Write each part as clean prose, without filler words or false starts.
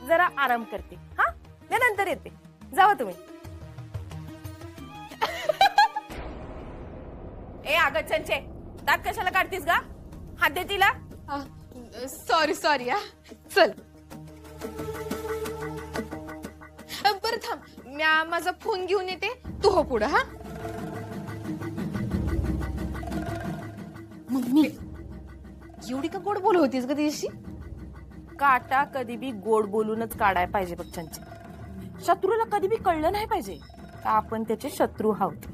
जरा आराम करते हा, मी नंतर येते, जावा तुम्ही. ए अगं चंचे, दात कशाला काढतीस गा? हात दे तिला. सॉरी सॉरी हा, चल. बरं थांब, म्या माझा फोन घेऊन येते, तू हो पुढं. हा मम्मी, एवढी का गोड बोल होतीस ग तिच्याशी? काटा कधी बी गोड बोलूनच काढाय पाहिजे बघ चंचे. शत्रूला कधी बी कळलं नाही पाहिजे का आपण त्याचे शत्रू आहोत.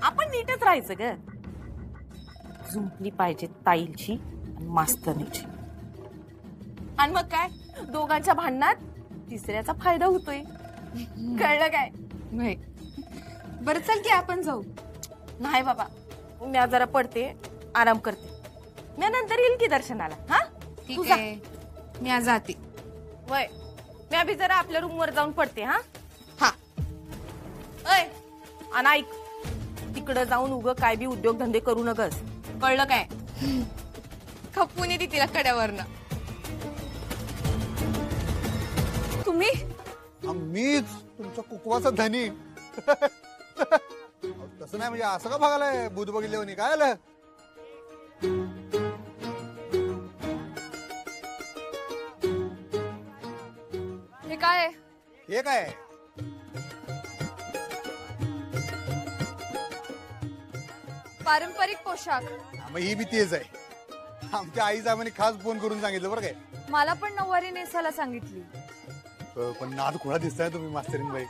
आपण नीटच राहायचं ग. जुंपली पाहिजे ताईलची आणि मास्तरनीची. आणि मग काय, दोघांच्या भांडणात तिसऱ्याचा फायदा होतोय. कळलं काय? नाही. बरं चल की आपण जाऊ. नाही बाबा, मी जरा पडते, आराम करते. मी नंतर येईल की दर्शनाला. हा ठीक आहे, मी आज जाते. वय, मी अभि जरा आपल्या रूम वर जाऊन पडते. हा हा. अय आणि ऐक, तिकडं जाऊन उग काय बी उद्योगधंदे करू नकस. कळलं काय? खपून येते तिला कड्यावरनं. तुम्ही? मीच तुमचा कुकवाचा धनी. तसं नाही म्हणजे असं का बघायलाय भूत बघितले काय आलं? हे काय? हे काय? पारंपरिक पोशाख. मग ही बी तेच आहे. आमच्या आई साहेबांनी खास फोन करून सांगितलं बरं काय. मला पण नऊवारी नेसायला सांगितली. पण नाद खुळा दिसताय तुम्ही मास्तरीन बाई.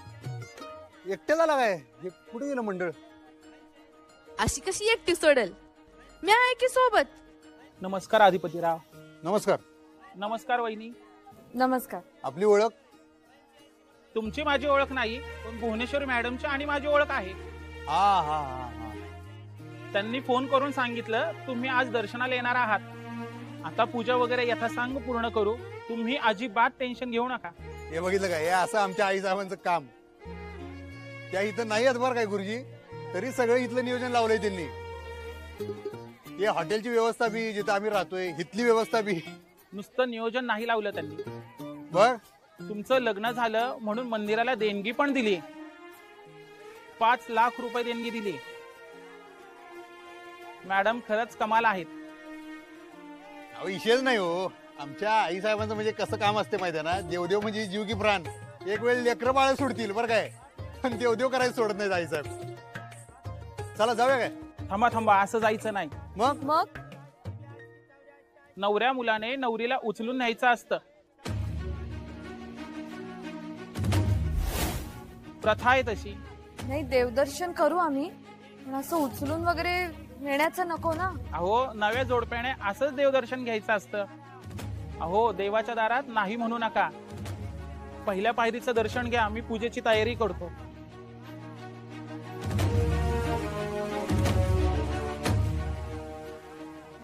एकट्याला लागाय, हे कुठे गेलं मंडळ? अशी कशी एकटी सोडल, मी आहे की सोबत. नमस्कार अधिपतीराव. नमस्कार. नमस्कार वहिनी. नमस्कार. आपली ओळख? तुमची माझी ओळख नाही, पण भुवनेश्वरी मॅडमची आणि माझी ओळख आहे. हा हा हा हा. त्यांनी फोन करून सांगितलं तुम्ही आज दर्शनाला येणार आहात. आता पूजा वगैरे यथासांग पूर्ण करू, तुम्ही अजिबात टेन्शन घेऊ नका. हे बघितलं काय, हे असं आमच्या आई साहेबांचं काम. त्या इथं नाही आहेत बरं काय गुरुजी, तरी सगळं इथलं नियोजन लावलंय त्यांनी. हे हॉटेलची व्यवस्था बी, जिथं आम्ही राहतोय इथली व्यवस्था बी. नुसतं नियोजन नाही लावलं त्यांनी. बर, तुमचं लग्न झालं म्हणून मंदिराला देणगी पण दिली. 5 लाख रुपये देणगी दिली. मॅडम खरंच कमाल आहेत. विषयच नाही हो. आमच्या आई साहेबांचं म्हणजे कसं काम असते माहिती आहे ना, देवदेव म्हणजे जीव की प्राण. एक वेळ लेकरं बाळ सोडतील बरं काय, पण देवदेव करायचं सोडत नाही आई साहेब. चला जाऊया काय? थांबा थांबा, असं जायचं नाही. मग मग नवऱ्या मुलाने नवरीला उचलून न्यायचं असतं. प्रथा आहे तशी. नाही, देवदर्शन करू आम्ही, पण असं उचलून वगैरे नेण्याचं नको ना. अहो, नव्या जोडप्याने असंच देवदर्शन घ्यायचं असतं. अहो, देवाच्या दारात नाही म्हणू नका. पहिल्या पायरीचं दर्शन घ्या, मी पूजेची तयारी करतो.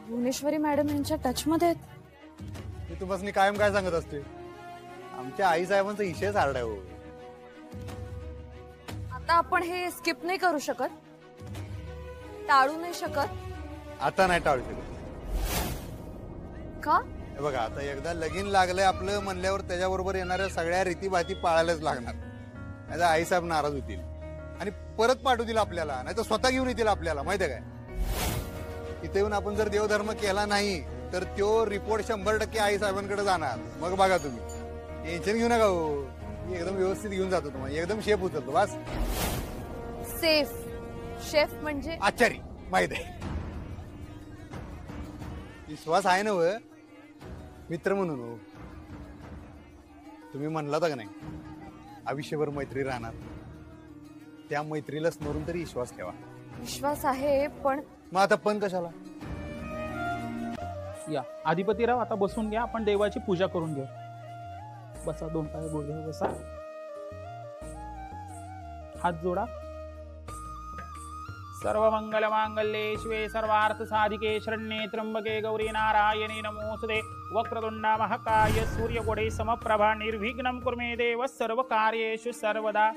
भुवनेश्वरी मॅडम यांच्या टच मध्ये आहेत. मी तुम्हाला कायम काय सांगत असते, आमच्या आई साहेबांचा विषयच हार्ड आहे हो. आता आपण हे स्किप नाही करू शकत, टाळू नाही शकत. आता नाही टाळू शकत. का? हे बघा, आता एकदा लगीन लागलंय आपलं म्हणल्यावर त्याच्याबरोबर येणाऱ्या सगळ्या रीतीभाती पाळायलाच लागणार. नाही तर आई साहेब नाराज होतील आणि परत पाठवतील आपल्याला, नाही तर स्वतः घेऊन येतील आपल्याला. माहितीये काय, इथे येऊन आपण जर देवधर्म केला नाही तर तो रिपोर्ट 100% आई साहेबांकडे जाणार. मग बघा तुम्ही, टेन्शन घेऊ नका हो. मी एकदम व्यवस्थित घेऊन जातो तुम्हाला, एकदम शेफ उचलतो बस. सेफ शेफ म्हणजे आचारी, माहित आहे. विश्वास आहे ना व मित्र म्हणून हो. तुम्ही म्हणला होता का नाही, आयुष्यभर मैत्री राहणार. त्या मैत्रीला स्मरून तरी विश्वास ठेवा. विश्वास आहे, पण मग आता पण कशाला? या अधिपतीराव, आता बसून घ्या, आपण देवाची पूजा करून घेऊ. बसा, 2 पाय गुडघ्यावर बसा, हात जोडा. सर्व मंगल मांगल्ये शिवे सर्वार्थ साधिके शरण्ये त्र्यंबके गौरी नारायणी नमोस्तुते. वक्रतुंडा महाकाय सूर्यकोटि समप्रभा निर्विघ्नं कुरु मे देव सर्व कार्येषु सर्वदा.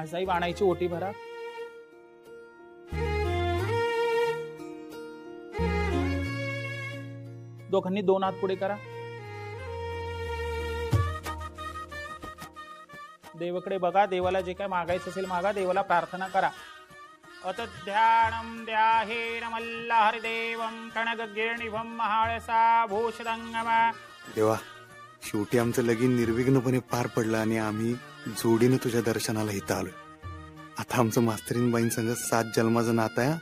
माझाही वाणायची ओटी भरा. दोघांनी 2 हात पुढे करा. देवाकडे बघा. देवाला जे काय मागायचं असेल मागा. देवाला प्रार्थना करा. अत ध्यानम द्याहेन मल्लहरिदेवं कणगगीर्णिभं महाळसा भूषदंगमा. देवा, शेवटी आमचं लगीन निर्विघ्नपणे पार पडलं आणि आम्ही जोडीनं तुझ्या दर्शनाला इथं आलोय. आता आमचं मास्तरीनबाईंसंग 7 जन्माचं नातं आहे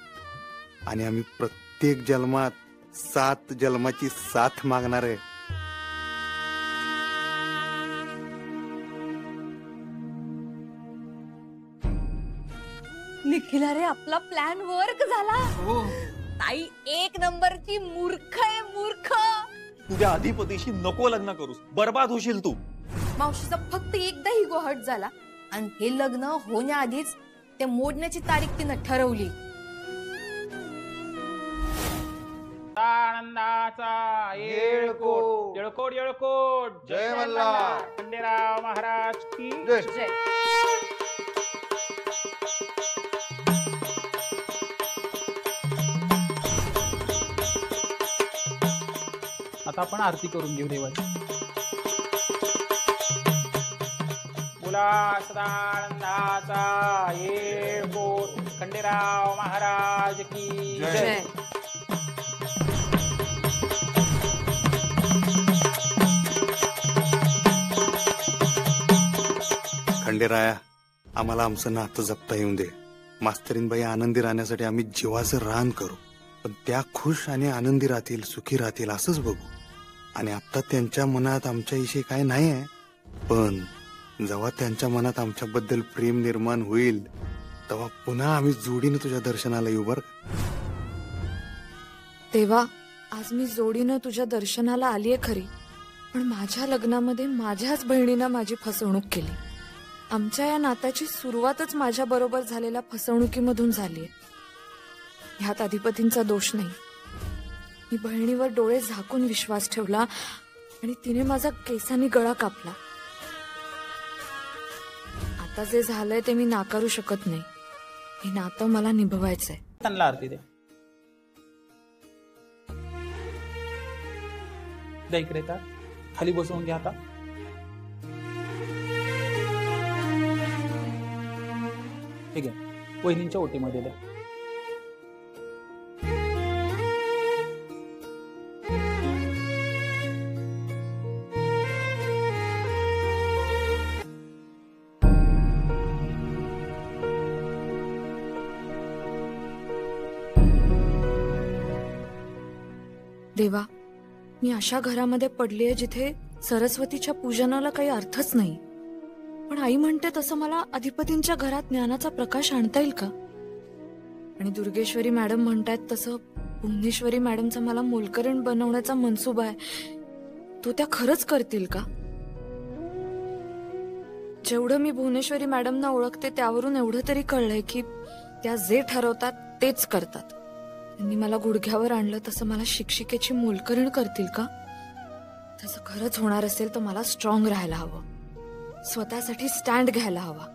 आणि आम्ही प्रत्येक जन्मात 7 जन्माची साथ मागणार आहे. निखिल, अरे आपला प्लॅन वर्क झाला. ताई 1 नंबरची मूर्ख आहे, मूर्ख. तुझ्या अधिपतीशी नको लग्न करूस, बर्बाद होशील तू. मावशीचा फक्त एकदा ही गोहट झाला आणि हे लग्न होण्याआधीच ते मोडण्याची तारीख तिनं ठरवली. आनंदाचा येळकोट. येळकोट येळकोट. जय मल्हार. खंडेराव महाराज की जय. आता आपण आरती करून घेऊ देवाची. बोला सदानंदाचा येळकोट. खंडेराव महाराज की जय. जय. खंडेराया, आम्हाला आमचं नातं जपता येऊन दे. मास्तरीनबाई आनंदी राहण्यासाठी आम्ही जीवाचं रान करू, पण त्या खुश आणि आनंदी राहतील, सुखी राहतील असंच बघू. आणि आता त्यांच्या मनात आमच्याविषयी काय नाही आहे, पण जेव्हा त्यांच्या मनात आमच्याबद्दल प्रेम निर्माण होईल तेव्हा पुन्हा आम्ही जोडीने तुझ्या दर्शनाला येऊ बर. तेव्हा आज मी जोडीनं तुझ्या दर्शनाला आलीये खरी, पण माझ्या लग्नामध्ये माझ्याच बहिणीनं माझी फसवणूक केली. आमच्या या नात्याची सुरुवातच माझ्या बरोबर झालेल्या फसवणुकीमधून झालीये. ह्यात अधिपतींचा दोष नाही. मी बहिणीवर डोळे झाकून विश्वास ठेवला आणि तिने माझा केसांनी गळा कापला. आता जे झालंय ते मी नाकारू शकत नाही. हे नातं मला निभवायचंय. त्यांना आरती द्या. द्या इकडे. का खाली बसवून घ्या. आता ठीक आहे. वहिनींच्या ओटीमध्ये द्या. देवा, मी अशा घरामध्ये पडलीये जिथे सरस्वतीच्या पूजनाला काही अर्थच नाही. पण आई म्हणते तसं मला अधिपतींच्या घरात ज्ञानाचा प्रकाश आणता येईल का? आणि दुर्गेश्वरी मॅडम म्हणतायत तसं भुवनेश्वरी मॅडमचा मला मोलकरीण बनवण्याचा मनसुबा आहे, तो त्या खरंच करतील का? जेवढं मी भुवनेश्वरी मॅडमना ओळखते त्यावरून एवढं तरी कळलंय की त्या जे ठरवतात तेच करतात. त्यांनी मला गुडघ्यावर आणलं तसं मला शिक्षिकेची मोलकरीण करतील का? तसं खरंच होणार असेल तर मला स्ट्रॉंग राहायला हवं, स्वतःसाठी स्टँड घ्यायला हवा.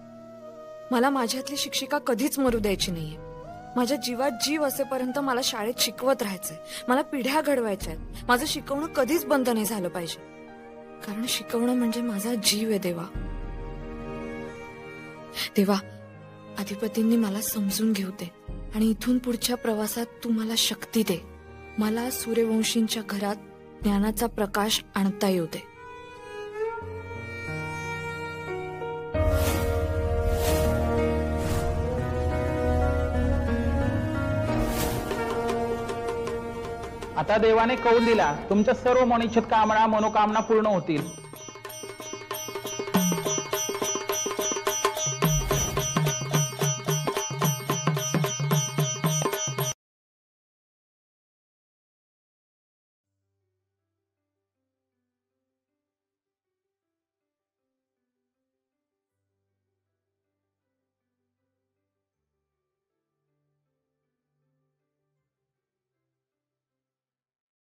मला माझ्यातली शिक्षिका कधीच मरू द्यायची नाहीये. माझ्या जीवात जीव असेपर्यंत मला शाळेत शिकवत राहायचंय. मला पिढ्या घडवायच्या आहेत. माझं शिकवणं कधीच बंद नाही झालं पाहिजे, कारण शिकवणं म्हणजे माझा जीव आहे. देवा, देवा, अधिपतींनी मला समजून घेऊ दे आणि इथून पुढच्या प्रवासात तू मला शक्ती दे. मला सूर्यवंशींच्या घरात ज्ञानाचा प्रकाश आणता येऊ दे. आता देवाने कौल दिला, तुमच्या सर्व मनिच्छित कामना मनोकामना पूर्ण होतील.